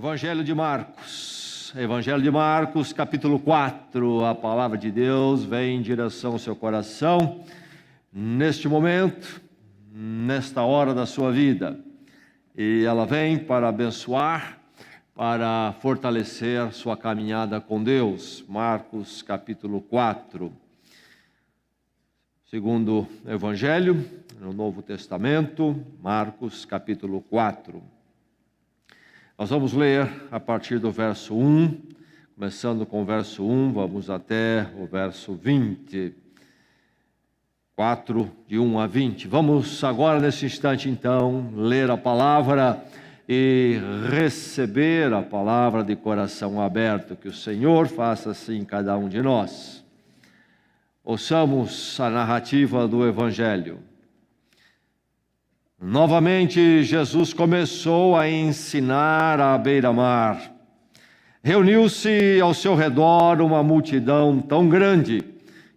Evangelho de Marcos, capítulo 4, a palavra de Deus vem em direção ao seu coração, neste momento, nesta hora da sua vida, e ela vem para abençoar, para fortalecer sua caminhada com Deus. Marcos, capítulo 4, segundo Evangelho, no Novo Testamento, Marcos, capítulo 4. Nós vamos ler a partir do verso 1, começando com o verso 1, vamos até o verso 20. 4, de 1 a 20. Vamos agora, nesse instante, então, ler a palavra e receber a palavra de coração aberto. Que o Senhor faça assim em cada um de nós. Ouçamos a narrativa do Evangelho. Novamente, Jesus começou a ensinar à beira-mar. Reuniu-se ao seu redor uma multidão tão grande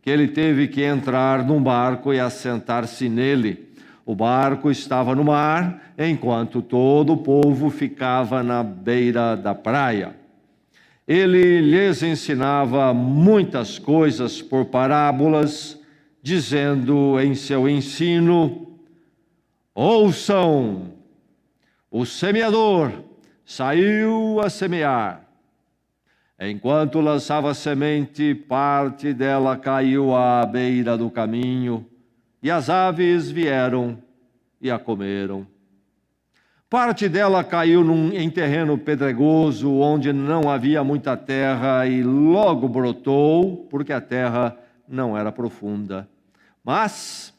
que ele teve que entrar num barco e assentar-se nele. O barco estava no mar, enquanto todo o povo ficava na beira da praia. Ele lhes ensinava muitas coisas por parábolas, dizendo em seu ensino: ouçam, o semeador saiu a semear. Enquanto lançava a semente, parte dela caiu à beira do caminho, e as aves vieram e a comeram. Parte dela caiu em terreno pedregoso, onde não havia muita terra, e logo brotou, porque a terra não era profunda. Mas,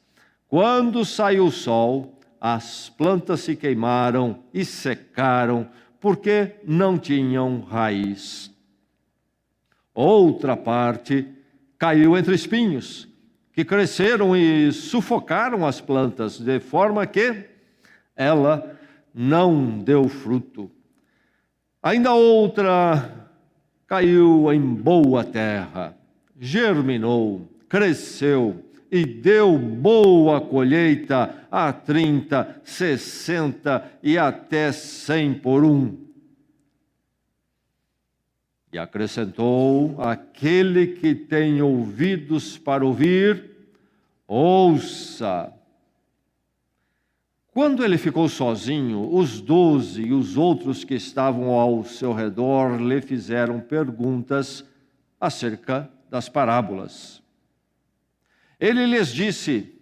quando saiu o sol, as plantas se queimaram e secaram, porque não tinham raiz. Outra parte caiu entre espinhos, que cresceram e sufocaram as plantas, de forma que ela não deu fruto. Ainda outra caiu em boa terra, germinou, cresceu e deu boa colheita a 30, 60 e até 100 por um. E acrescentou: aquele que tem ouvidos para ouvir, ouça. Quando ele ficou sozinho, os 12 e os outros que estavam ao seu redor lhe fizeram perguntas acerca das parábolas. Ele lhes disse: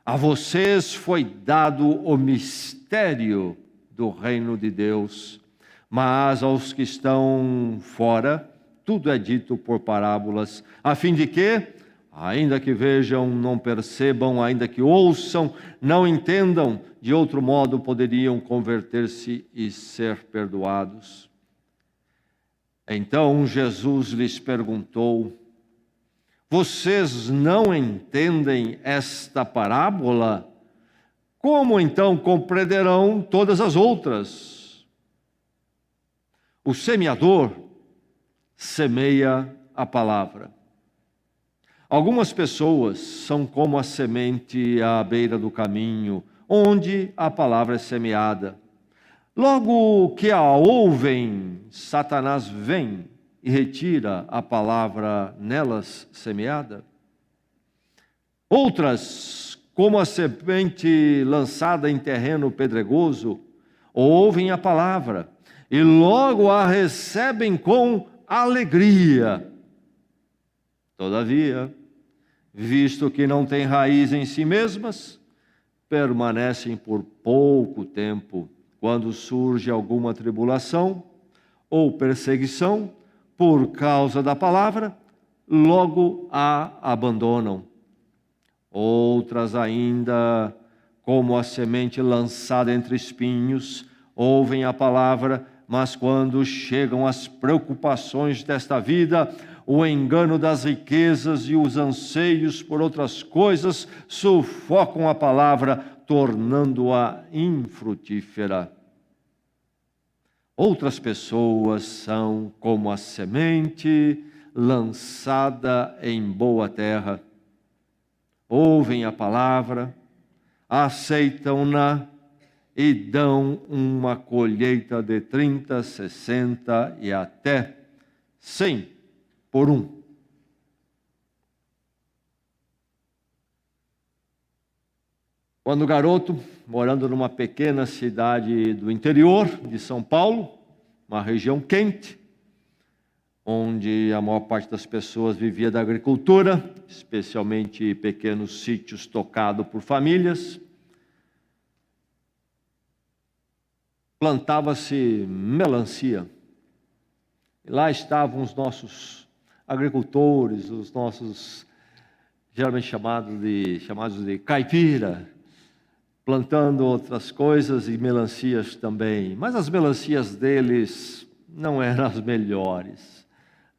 a vocês foi dado o mistério do reino de Deus, mas aos que estão fora, tudo é dito por parábolas, a fim de que, ainda que vejam, não percebam, ainda que ouçam, não entendam, de outro modo poderiam converter-se e ser perdoados. Então Jesus lhes perguntou: vocês não entendem esta parábola? Como então compreenderão todas as outras? O semeador semeia a palavra. Algumas pessoas são como a semente à beira do caminho, onde a palavra é semeada. Logo que a ouvem, Satanás vem e retira a palavra nelas semeada. Outras, como a semente lançada em terreno pedregoso, ouvem a palavra e logo a recebem com alegria. Todavia, visto que não têm raiz em si mesmas, permanecem por pouco tempo. Quando surge alguma tribulação ou perseguição por causa da palavra, logo a abandonam. Outras ainda, como a semente lançada entre espinhos, ouvem a palavra, mas quando chegam as preocupações desta vida, o engano das riquezas e os anseios por outras coisas sufocam a palavra, tornando-a infrutífera. Outras pessoas são como a semente lançada em boa terra. Ouvem a palavra, aceitam-na e dão uma colheita de 30, 60 e até 100 por um. Quando garoto, morando numa pequena cidade do interior de São Paulo, uma região quente, onde a maior parte das pessoas vivia da agricultura, especialmente pequenos sítios tocados por famílias, plantava-se melancia. E lá estavam os nossos agricultores, os nossos, geralmente chamados de caipira, plantando outras coisas e melancias também. Mas as melancias deles não eram as melhores.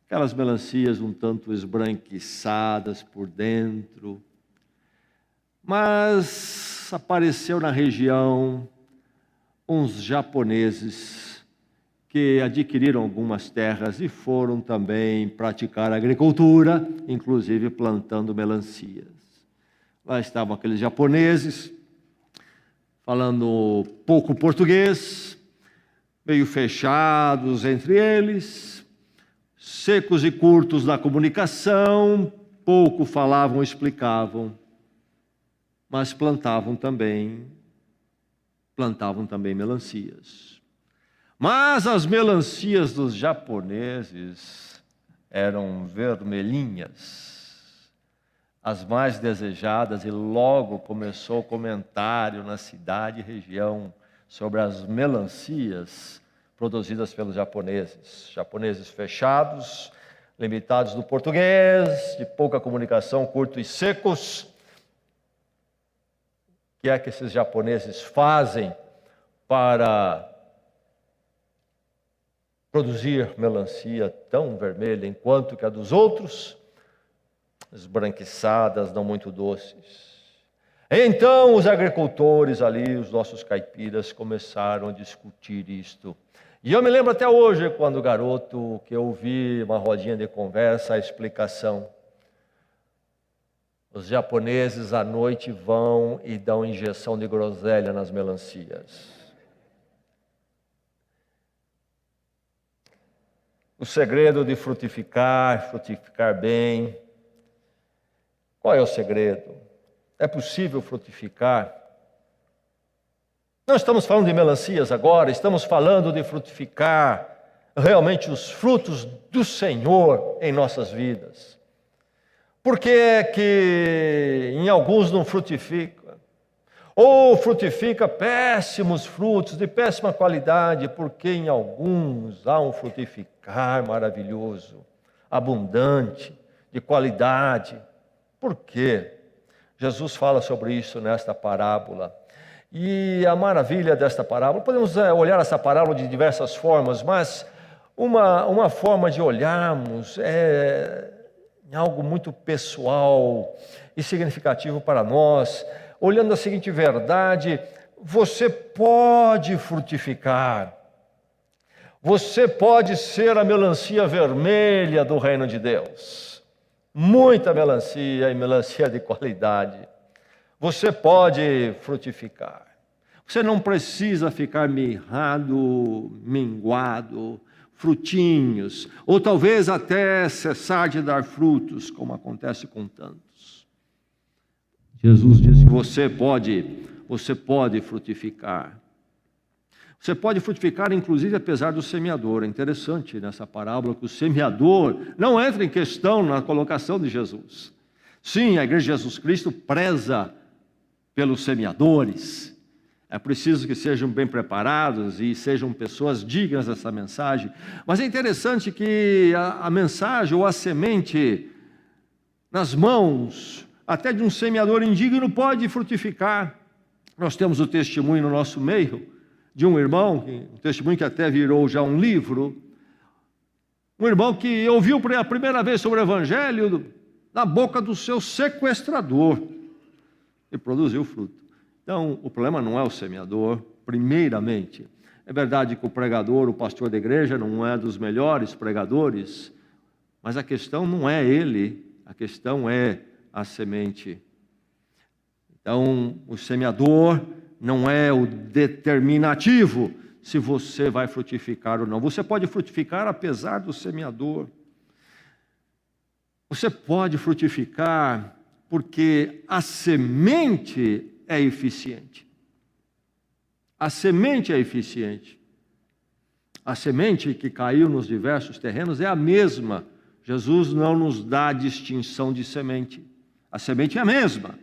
Aquelas melancias um tanto esbranquiçadas por dentro. Mas apareceu na região uns japoneses que adquiriram algumas terras e foram também praticar agricultura, inclusive plantando melancias. Lá estavam aqueles japoneses, falando pouco português, meio fechados entre eles, secos e curtos na comunicação, pouco falavam, explicavam, mas plantavam também melancias. Mas as melancias dos japoneses eram vermelhinhas, as mais desejadas, e logo começou o comentário na cidade e região sobre as melancias produzidas pelos japoneses. Japoneses fechados, limitados no português, de pouca comunicação, curtos e secos. O que é que esses japoneses fazem para produzir melancia tão vermelha, enquanto que a dos outros, esbranquiçadas, não muito doces? Então os agricultores ali, os nossos caipiras, começaram a discutir isto. E eu me lembro até hoje, quando garoto, que eu ouvi uma rodinha de conversa, a explicação. Os japoneses à noite vão e dão injeção de groselha nas melancias. O segredo de frutificar bem. Qual é o segredo? É possível frutificar? Não estamos falando de melancias agora, estamos falando de frutificar realmente os frutos do Senhor em nossas vidas. Por que é que em alguns não frutifica? Ou frutifica péssimos frutos, de péssima qualidade, porque em alguns há um frutificar maravilhoso, abundante, de qualidade. Por quê? Jesus fala sobre isso nesta parábola. E a maravilha desta parábola, podemos olhar essa parábola de diversas formas, mas uma forma de olharmos é algo muito pessoal e significativo para nós, olhando a seguinte verdade: você pode frutificar, você pode ser a melancia vermelha do reino de Deus, muita melancia e melancia de qualidade. Você pode frutificar. Você não precisa ficar mirrado, minguado, frutinhos, ou talvez até cessar de dar frutos, como acontece com tantos. Jesus disse: você pode frutificar. Você pode frutificar, inclusive, apesar do semeador. É interessante nessa parábola que o semeador não entra em questão na colocação de Jesus. Sim, a Igreja de Jesus Cristo preza pelos semeadores. É preciso que sejam bem preparados e sejam pessoas dignas dessa mensagem. Mas é interessante que a mensagem ou a semente nas mãos até de um semeador indigno pode frutificar. Nós temos o testemunho no nosso meio de um irmão, um testemunho que até virou já um livro, um irmão que ouviu a primeira vez sobre o Evangelho na boca do seu sequestrador e produziu fruto. Então, o problema não é o semeador, primeiramente. É verdade que o pregador, o pastor da igreja, não é dos melhores pregadores, mas a questão não é ele, a questão é a semente. Então, o semeador não é o determinativo se você vai frutificar ou não. Você pode frutificar apesar do semeador. Você pode frutificar porque a semente é eficiente. A semente é eficiente. A semente que caiu nos diversos terrenos é a mesma. Jesus não nos dá distinção de semente. A semente é a mesma.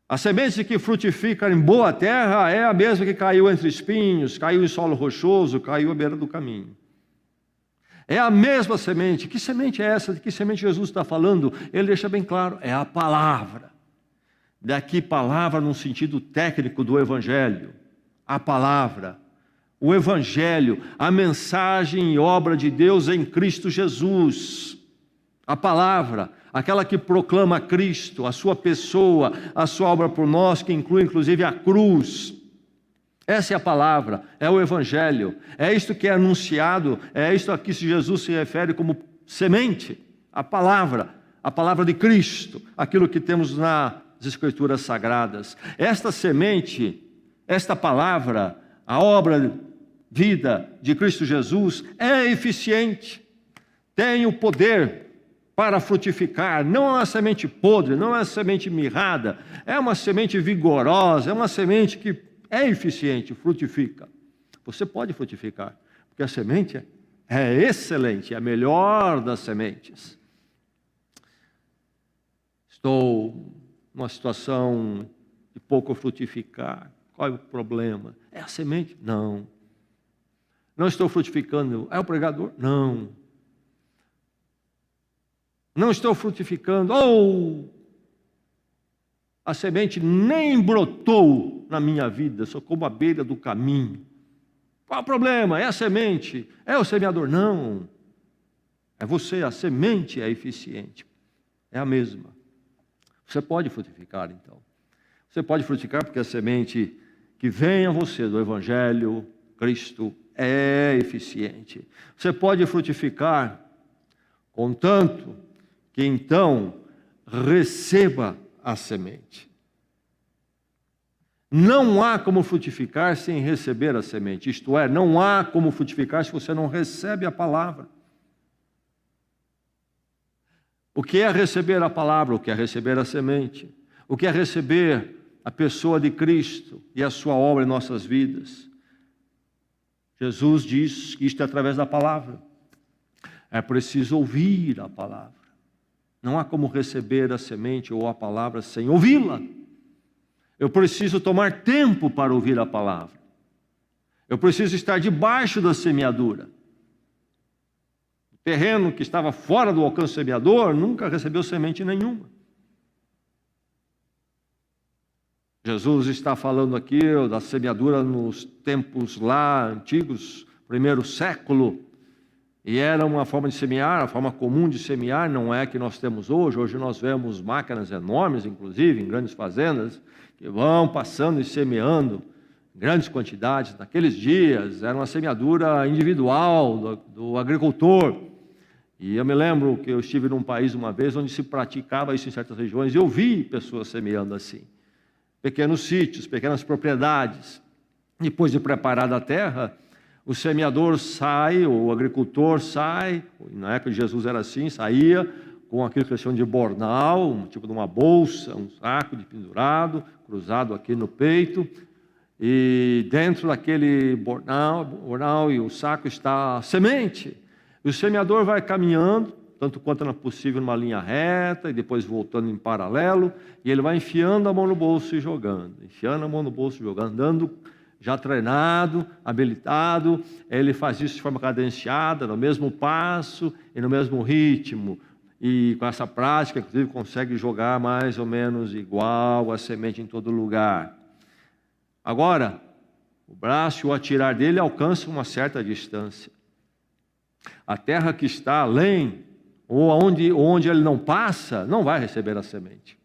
A semente que frutifica em boa terra é a mesma que caiu entre espinhos, caiu em solo rochoso, caiu à beira do caminho. É a mesma semente. Que semente é essa? De que semente Jesus está falando? Ele deixa bem claro, é a palavra. Daqui palavra no sentido técnico do Evangelho. A palavra, o Evangelho, a mensagem e obra de Deus em Cristo Jesus. A palavra, aquela que proclama Cristo, a sua pessoa, a sua obra por nós, que inclui inclusive a cruz. Essa é a palavra, é o Evangelho, é isto que é anunciado, é isto a que Jesus se refere como semente, a palavra de Cristo, aquilo que temos nas Escrituras Sagradas. Esta semente, esta palavra, a obra, vida de Cristo Jesus é eficiente, tem o poder para frutificar. Não é uma semente podre, não é uma semente mirrada, é uma semente vigorosa, é uma semente que é eficiente, frutifica. Você pode frutificar, porque a semente é excelente, é a melhor das sementes. Estou numa situação de pouco frutificar. Qual é o problema? É a semente? Não. Não estou frutificando. É o pregador? Não. Não estou frutificando. Ou a semente nem brotou na minha vida, sou como a beira do caminho. Qual o problema? É a semente? É o semeador? Não. É você, a semente é eficiente. É a mesma. Você pode frutificar, então. Você pode frutificar porque a semente que vem a você do Evangelho, Cristo, é eficiente. Você pode frutificar, contanto que então receba a semente. Não há como frutificar sem receber a semente. Isto é, não há como frutificar se você não recebe a palavra. O que é receber a palavra? O que é receber a semente? O que é receber a pessoa de Cristo e a sua obra em nossas vidas? Jesus diz que isto é através da palavra. É preciso ouvir a palavra. Não há como receber a semente ou a palavra sem ouvi-la. Eu preciso tomar tempo para ouvir a palavra. Eu preciso estar debaixo da semeadura. O terreno que estava fora do alcance do semeador nunca recebeu semente nenhuma. Jesus está falando aqui da semeadura nos tempos lá antigos, primeiro século, e era uma forma de semear, a forma comum de semear, não é a que nós temos hoje. Hoje nós vemos máquinas enormes, inclusive, em grandes fazendas, que vão passando e semeando em grandes quantidades. Naqueles dias era uma semeadura individual do agricultor. E eu me lembro que eu estive num país uma vez onde se praticava isso em certas regiões, e eu vi pessoas semeando assim. Pequenos sítios, pequenas propriedades. Depois de preparada a terra, o semeador sai, o agricultor sai, na época de Jesus era assim, saía com aquilo que eles chamam de bornal, um tipo de uma bolsa, um saco de pendurado, cruzado aqui no peito, e dentro daquele bornal e o saco está a semente. E o semeador vai caminhando, tanto quanto é possível, numa linha reta, e depois voltando em paralelo, e ele vai enfiando a mão no bolso e jogando, enfiando a mão no bolso e jogando, andando já treinado, habilitado. Ele faz isso de forma cadenciada, no mesmo passo e no mesmo ritmo, e com essa prática, inclusive, consegue jogar mais ou menos igual a semente em todo lugar. Agora, o braço e o atirar dele alcançam uma certa distância. A terra que está além, ou onde ele não passa, não vai receber a semente.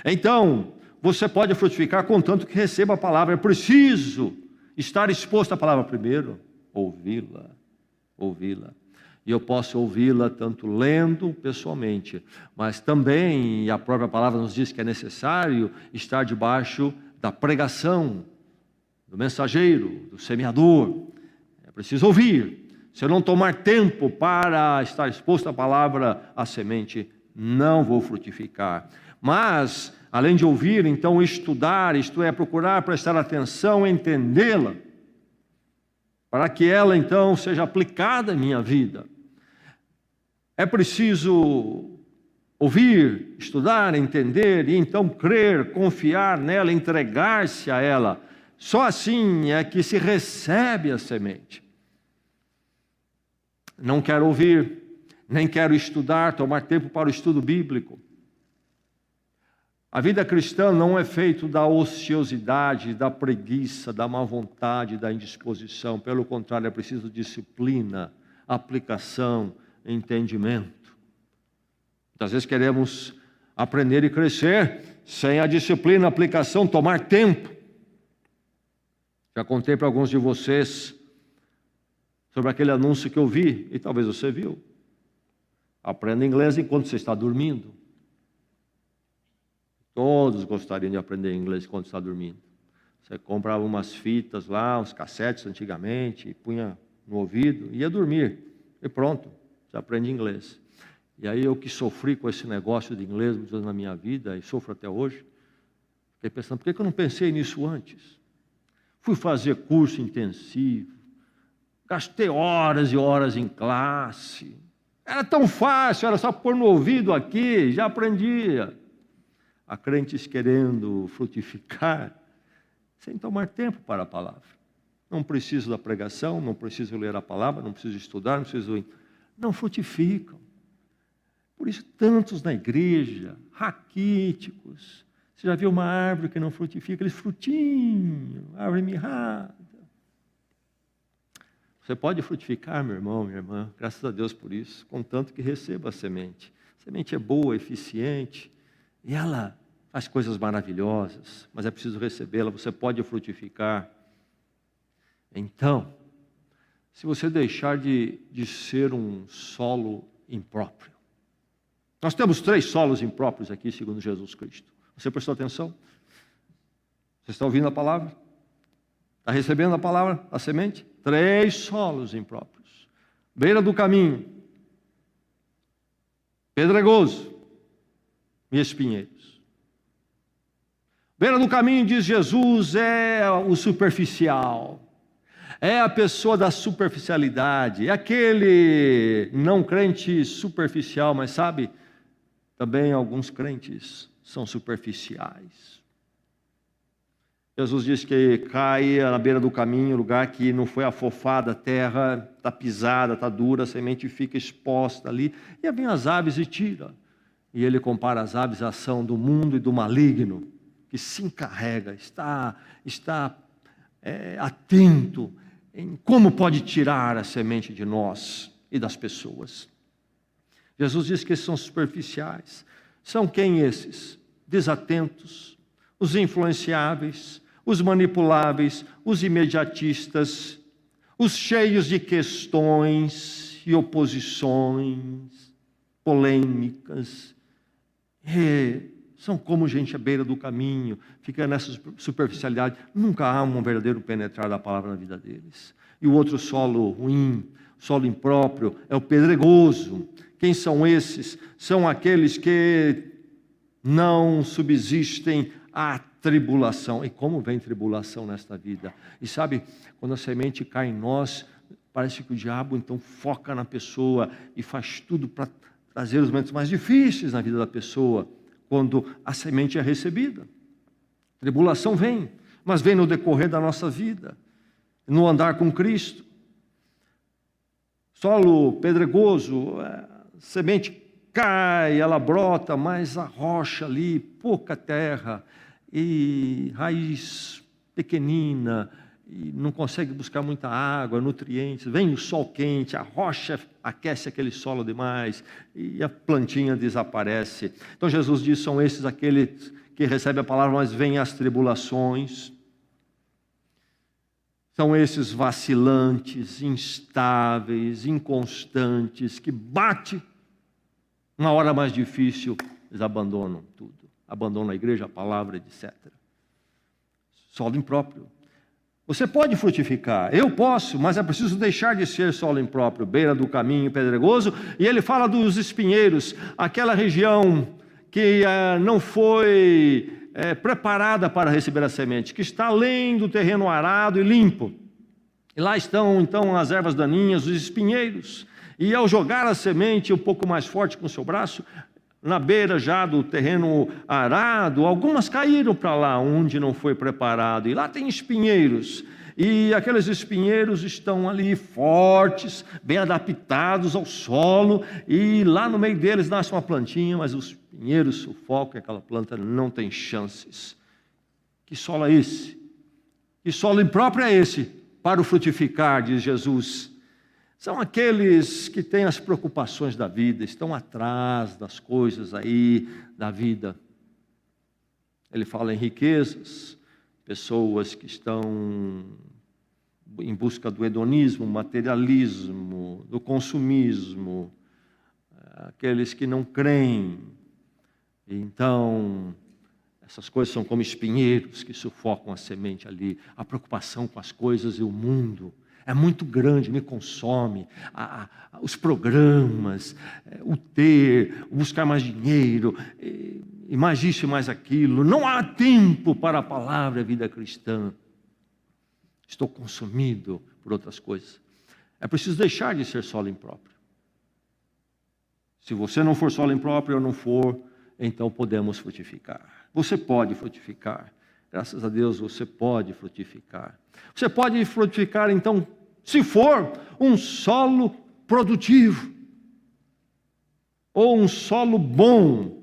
Então, você pode frutificar contanto que receba a palavra. É preciso estar exposto à palavra primeiro, ouvi-la. E eu posso ouvi-la tanto lendo pessoalmente, mas também, e a própria palavra nos diz que é necessário estar debaixo da pregação, do mensageiro, do semeador. É preciso ouvir. Se eu não tomar tempo para estar exposto à palavra, a semente não vou frutificar. Mas, além de ouvir, então estudar, isto é, procurar prestar atenção, entendê-la, para que ela então seja aplicada em minha vida. É preciso ouvir, estudar, entender e então crer, confiar nela, entregar-se a ela. Só assim é que se recebe a semente. Não quero ouvir, nem quero estudar, tomar tempo para o estudo bíblico. A vida cristã não é feita da ociosidade, da preguiça, da má vontade, da indisposição. Pelo contrário, é preciso disciplina, aplicação, entendimento. Muitas vezes queremos aprender e crescer sem a disciplina, aplicação, tomar tempo. Já contei para alguns de vocês sobre aquele anúncio que eu vi, e talvez você viu. Aprenda inglês enquanto você está dormindo. Todos gostariam de aprender inglês enquanto está dormindo. Você comprava umas fitas lá, uns cassetes antigamente, e punha no ouvido, e ia dormir. E pronto, você aprende inglês. E aí eu que sofri com esse negócio de inglês muitas vezes na minha vida, e sofro até hoje, fiquei pensando, por que eu não pensei nisso antes? Fui fazer curso intensivo, gastei horas e horas em classe. Era tão fácil, era só pôr no ouvido aqui, já aprendia. Há crentes querendo frutificar, sem tomar tempo para a palavra. Não preciso da pregação, não preciso ler a palavra, não preciso estudar, não frutificam. Por isso, tantos na igreja, raquíticos. Você já viu uma árvore que não frutifica? Eles frutinho, árvore mirrada. Você pode frutificar, meu irmão, minha irmã, graças a Deus por isso, contanto que receba a semente. A semente é boa, eficiente, e ela faz coisas maravilhosas, mas é preciso recebê-la, você pode frutificar. Então, se você deixar de ser um solo impróprio, nós temos 3 solos impróprios aqui, segundo Jesus Cristo. Você prestou atenção? Você está ouvindo a palavra? Está recebendo a palavra, a semente? 3 solos impróprios. Beira do caminho, pedregoso e espinheiros. Beira do caminho, diz Jesus, é o superficial. É a pessoa da superficialidade. É aquele não crente superficial, mas sabe, também alguns crentes são superficiais. Jesus diz que cai na beira do caminho, lugar que não foi afofada a terra, está pisada, está dura, a semente fica exposta ali, e vem as aves e tira. E ele compara as aves à ação do mundo e do maligno, que se encarrega, está atento em como pode tirar a semente de nós e das pessoas. Jesus diz que esses são superficiais. São quem esses? Desatentos, os influenciáveis, os manipuláveis, os imediatistas, os cheios de questões e oposições, polêmicas. São como gente à beira do caminho, fica nessa superficialidade. Nunca há um verdadeiro penetrar da palavra na vida deles. E o outro solo ruim, solo impróprio, é o pedregoso. Quem são esses? São aqueles que não subsistem à tribulação. E como vem tribulação nesta vida? E sabe, quando a semente cai em nós, parece que o diabo então foca na pessoa e faz tudo para trazer os momentos mais difíceis na vida da pessoa, quando a semente é recebida. Tribulação vem, mas vem no decorrer da nossa vida, no andar com Cristo. Solo pedregoso, semente cai, ela brota, mas a rocha ali, pouca terra, e raiz pequenina, e não consegue buscar muita água, nutrientes, vem o sol quente, a rocha aquece aquele solo demais, e a plantinha desaparece. Então Jesus diz, são esses aqueles que recebem a palavra, mas vêm as tribulações. São esses vacilantes, instáveis, inconstantes, que bate uma hora mais difícil, eles abandonam tudo. Abandonam a igreja, a palavra, etc. Solo impróprio. Você pode frutificar, eu posso, mas é preciso deixar de ser solo impróprio, beira do caminho pedregoso. E ele fala dos espinheiros, aquela região que não foi preparada para receber a semente, que está além do terreno arado e limpo. E lá estão então as ervas daninhas, os espinheiros. E ao jogar a semente um pouco mais forte com o seu braço, na beira já do terreno arado, algumas caíram para lá onde não foi preparado, e lá tem espinheiros, e aqueles espinheiros estão ali fortes, bem adaptados ao solo, e lá no meio deles nasce uma plantinha, mas os espinheiros sufocam e aquela planta não tem chances. Que solo é esse? Que solo impróprio é esse para o frutificar, diz Jesus? São aqueles que têm as preocupações da vida, estão atrás das coisas aí da vida. Ele fala em riquezas, pessoas que estão em busca do hedonismo, materialismo, do consumismo, aqueles que não creem. Então, essas coisas são como espinheiros que sufocam a semente ali. A preocupação com as coisas e o mundo é muito grande, me consome. Os programas, o ter, o buscar mais dinheiro, e mais isso e mais aquilo. Não há tempo para a palavra e a vida cristã. Estou consumido por outras coisas. É preciso deixar de ser solo impróprio. Se você não for solo impróprio ou não for, então podemos frutificar. Você pode frutificar. Graças a Deus você pode frutificar. Você pode frutificar, então, se for um solo produtivo, ou um solo bom.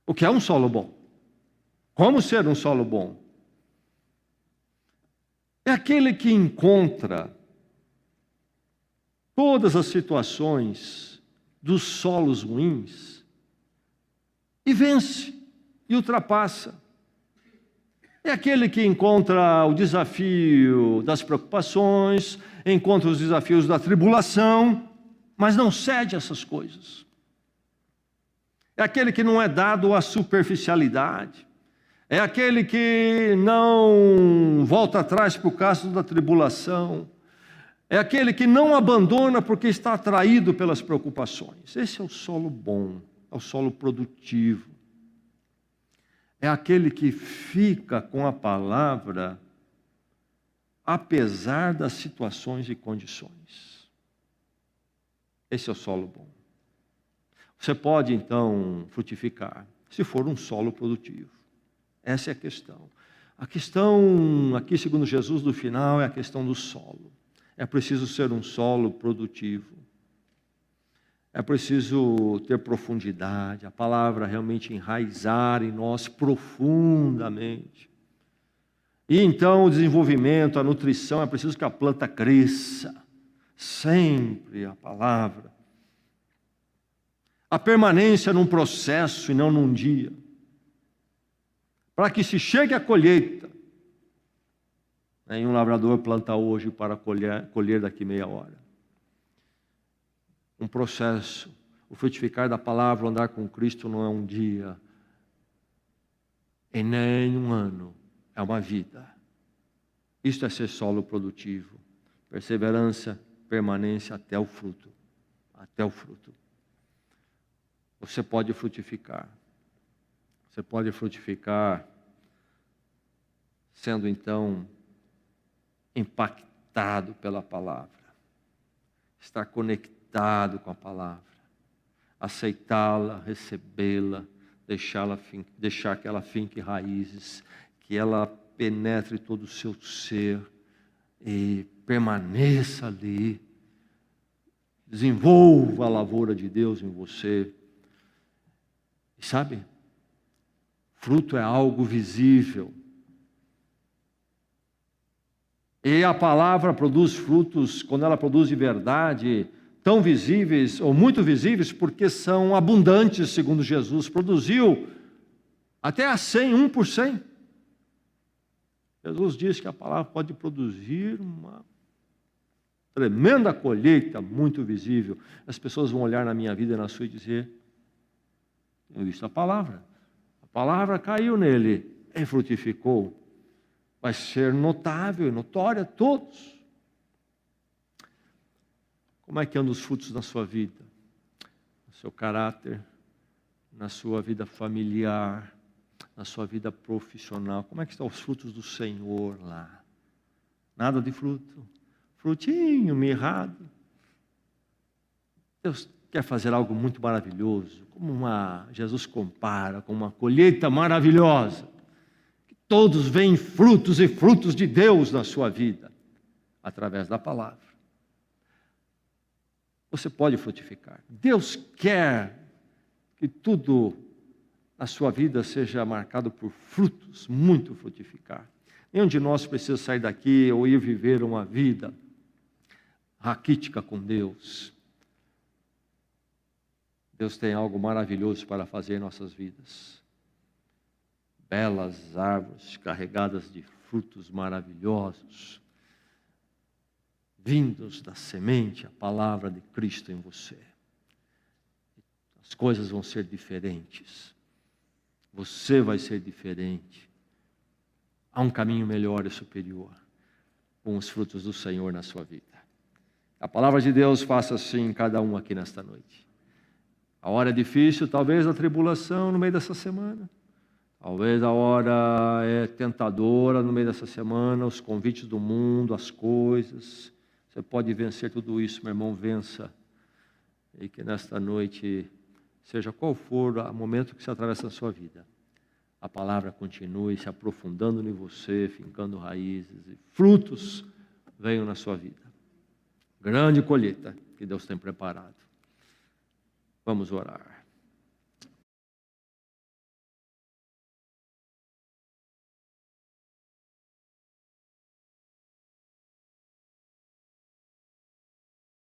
O que é um solo bom? Como ser um solo bom? É aquele que encontra todas as situações dos solos ruins e vence e ultrapassa. É aquele que encontra o desafio das preocupações, encontra os desafios da tribulação, mas não cede a essas coisas. É aquele que não é dado à superficialidade. É aquele que não volta atrás por causa da tribulação. É aquele que não abandona porque está atraído pelas preocupações. Esse é o solo bom, é o solo produtivo. É aquele que fica com a palavra apesar das situações e condições. Esse é o solo bom. Você pode, então, frutificar, se for um solo produtivo. Essa é a questão. A questão, aqui, segundo Jesus, do final, é a questão do solo. É preciso ser um solo produtivo. É preciso ter profundidade, a palavra realmente enraizar em nós profundamente. E então o desenvolvimento, a nutrição, é preciso que a planta cresça. Sempre a palavra. A permanência num processo e não num dia. Para que se chegue à colheita. Um lavrador planta hoje para colher daqui meia hora. Um processo. O frutificar da palavra, andar com Cristo não é um dia, e nem um ano, é uma vida. Isto é ser solo produtivo. Perseverança, permanência até o fruto. Até o fruto. Você pode frutificar. Você pode frutificar sendo então impactado pela palavra. Estar conectado com a palavra, aceitá-la, recebê-la, deixar que ela finque raízes, que ela penetre todo o seu ser e permaneça ali, desenvolva a lavoura de Deus em você. E sabe, fruto é algo visível. E a palavra produz frutos, quando ela produz de verdade, tão visíveis, ou muito visíveis, porque são abundantes, segundo Jesus. Produziu até a 100, 1 por 100. Jesus diz que a palavra pode produzir uma tremenda colheita, muito visível. As pessoas vão olhar na minha vida e na sua e dizer: eu vi a palavra caiu nele. e frutificou, vai ser notável e notória a todos. Como é que andam os frutos na sua vida? No seu caráter, na sua vida familiar, na sua vida profissional. Como é que estão os frutos do Senhor lá? Nada de fruto. Frutinho mirrado. Deus quer fazer algo muito maravilhoso, Jesus compara com uma colheita maravilhosa. Que todos veem frutos e frutos de Deus na sua vida, através da palavra. Você pode frutificar. Deus quer que tudo na sua vida seja marcado por frutos, muito frutificar. Nenhum de nós precisa sair daqui ou ir viver uma vida raquítica com Deus. Deus tem algo maravilhoso para fazer em nossas vidas. Belas árvores carregadas de frutos maravilhosos, vindos da semente, a palavra de Cristo em você. As coisas vão ser diferentes. Você vai ser diferente. Há um caminho melhor e superior, com os frutos do Senhor na sua vida. A palavra de Deus faça assim em cada um aqui nesta noite. A hora é difícil, talvez a tribulação no meio dessa semana. Talvez a hora é tentadora no meio dessa semana, os convites do mundo, as coisas. Você pode vencer tudo isso, meu irmão, vença. E que nesta noite, seja qual for o momento que você atravessa na sua vida, a palavra continue se aprofundando em você, fincando raízes e frutos venham na sua vida. Grande colheita que Deus tem preparado. Vamos orar.